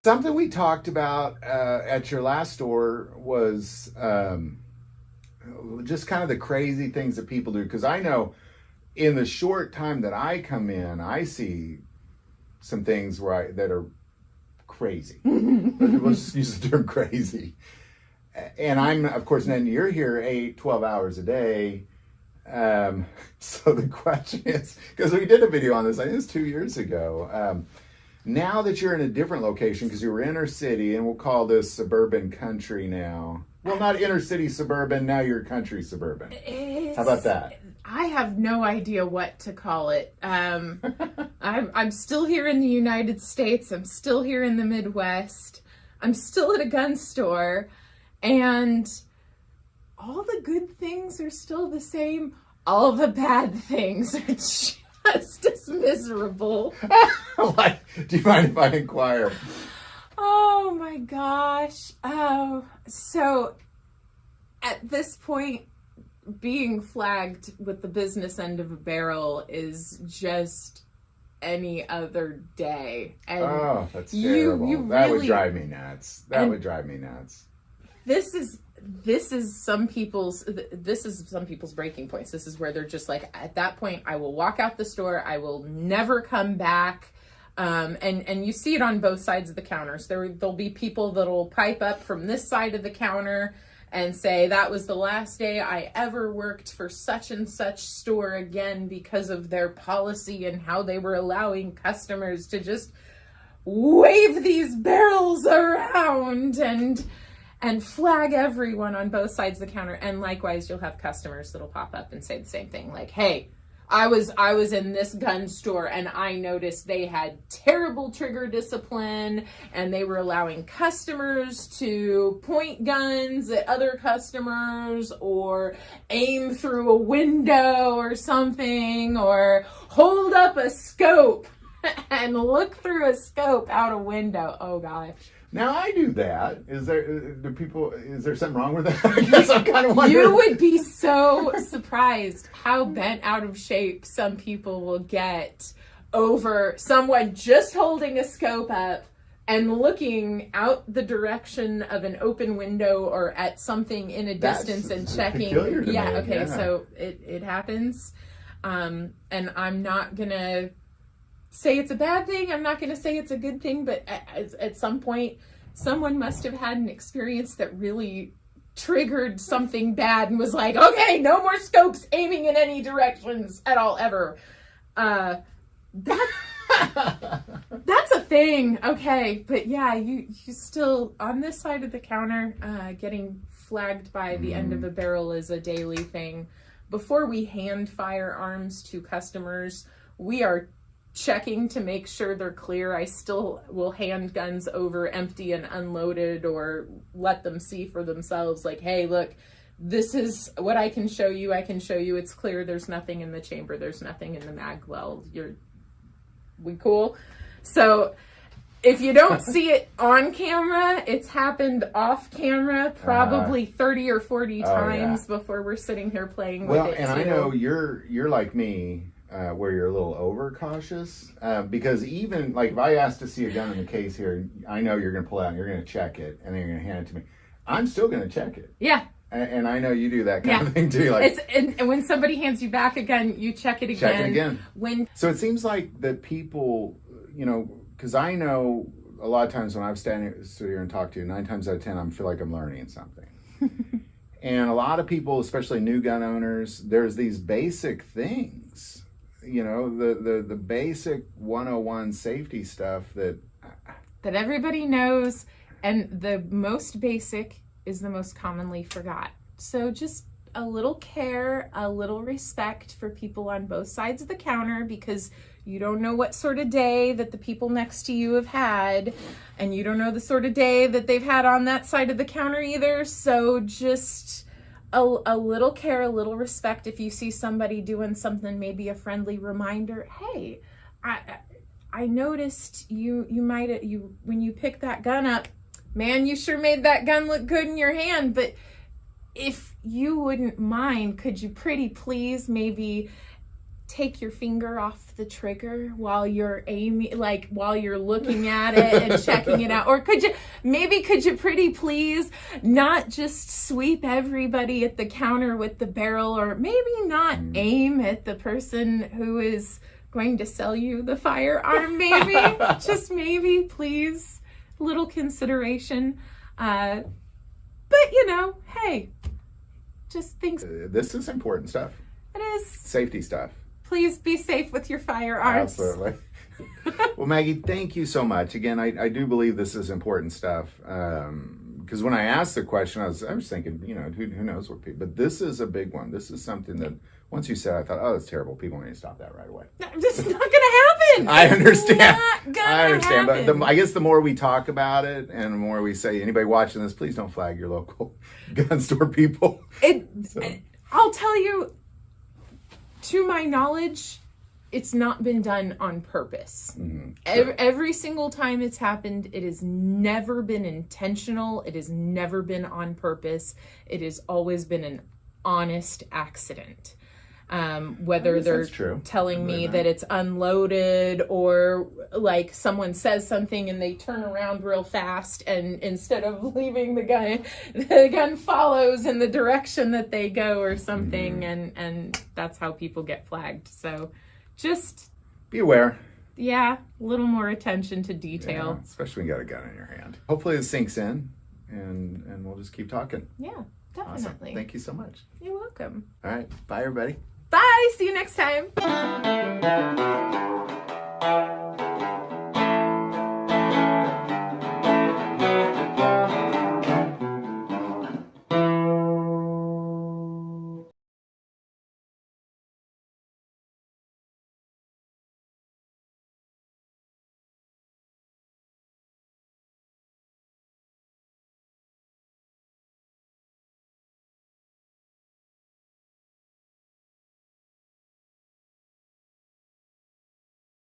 Something we talked about at your last store was just kind of the crazy things that people do. Because I know in the short time that I come in, I see some things that are crazy. Let's just use the term crazy. And I'm, of course, then you're here 12 hours a day. So the question is, because we did a video on this, I think it was 2 years ago. Now that you're in a different location, because you were inner city, and we'll call this suburban country now. Well, not inner city suburban, now you're country suburban. How about that? I have no idea what to call it. I'm still here in the United States. I'm still here in the Midwest. I'm still at a gun store. And all the good things are still the same. All the bad things are just as miserable. Do you mind if I inquire? Oh my gosh. Oh, so at this point, being flagged with the business end of a barrel is just any other day. And that's terrible. That would drive me nuts. This is some people's breaking points. This is where they're just like, at that point, I will walk out the store. I will never come back. And you see it on both sides of the counters. There'll be people that'll pipe up from this side of the counter and say, that was the last day I ever worked for such and such store again because of their policy and how they were allowing customers to just wave these barrels around and flag everyone on both sides of the counter. And likewise, you'll have customers that'll pop up and say the same thing. Like, hey, I was in this gun store and I noticed they had terrible trigger discipline and they were allowing customers to point guns at other customers or aim through a window or something, or hold up a scope and look through a scope out a window. Oh gosh. Now I do that. Is there something wrong with that? I guess I'm kind of wondering. You would be so surprised how bent out of shape some people will get over someone just holding a scope up and looking out the direction of an open window or at something in a distance and checking. Yeah, okay, yeah. So it happens. And I'm not gonna say it's a bad thing. I'm not going to say it's a good thing, but at some point, someone must have had an experience that really triggered something bad and was like, okay, no more scopes aiming in any directions at all, ever. That's a thing. Okay. But yeah, you still, on this side of the counter, getting flagged by the end of a barrel is a daily thing. Before we hand firearms to customers, we are checking to make sure they're clear. I still will hand guns over empty and unloaded, or let them see for themselves, like, hey, look, this is what I can show you. I can show you it's clear. There's nothing in the chamber. There's nothing in the mag well. We cool? So if you don't see it on camera, it's happened off camera probably 30 or 40 times before we're sitting here playing with it. Well, and I know you're like me, where you're a little overcautious, because even like if I ask to see a gun in the case here, I know you're going to pull out and you're going to check it and then you're going to hand it to me. I'm still going to check it. Yeah. And I know you do that kind of thing too. Like, and when somebody hands you back a gun, you check it again. Check it again. So it seems like that people, because I know a lot of times when I'm sit here and talk to you, 9 times out of 10, I feel like I'm learning something. And a lot of people, especially new gun owners, there's these basic things, the basic 101 safety stuff that everybody knows, and the most basic is the most commonly forgot. So just a little care, a little respect for people on both sides of the counter, because you don't know what sort of day that the people next to you have had, and you don't know the sort of day that they've had on that side of the counter either. So just a little care, a little respect. If you see somebody doing something, maybe a friendly reminder, hey, I noticed you when you picked that gun up, man, you sure made that gun look good in your hand, but if you wouldn't mind, could you pretty please maybe take your finger off the trigger while you're aiming, like while you're looking at it and checking it out? Or could you pretty please not just sweep everybody at the counter with the barrel, or maybe not aim at the person who is going to sell you the firearm? Maybe, just maybe, please, little consideration. But hey, just things. This is important stuff. It is. Safety stuff. Please be safe with your firearms. Absolutely. Well, Maggie, thank you so much. Again, I do believe this is important stuff. Because when I asked the question, I was thinking, who knows what people, but this is a big one. This is something that once you said, I thought, oh, that's terrible. People need to stop that right away. It's not going to happen. I understand. I understand. But I guess the more we talk about it and the more we say, anybody watching this, please don't flag your local gun store people. I'll tell you, to my knowledge, it's not been done on purpose. Sure. Every single time it's happened, it has never been intentional. It has never been on purpose. It has always been an honest accident. Whether they're telling me that it's unloaded, or like someone says something and they turn around real fast, and instead of leaving the gun follows in the direction that they go or something, and that's how people get flagged. So just be aware. Yeah, a little more attention to detail. Yeah, especially when you got a gun in your hand. Hopefully it sinks in, and we'll just keep talking. Yeah, definitely. Awesome. Thank you so much. You're welcome. All right. Bye, everybody. Bye. See you next time.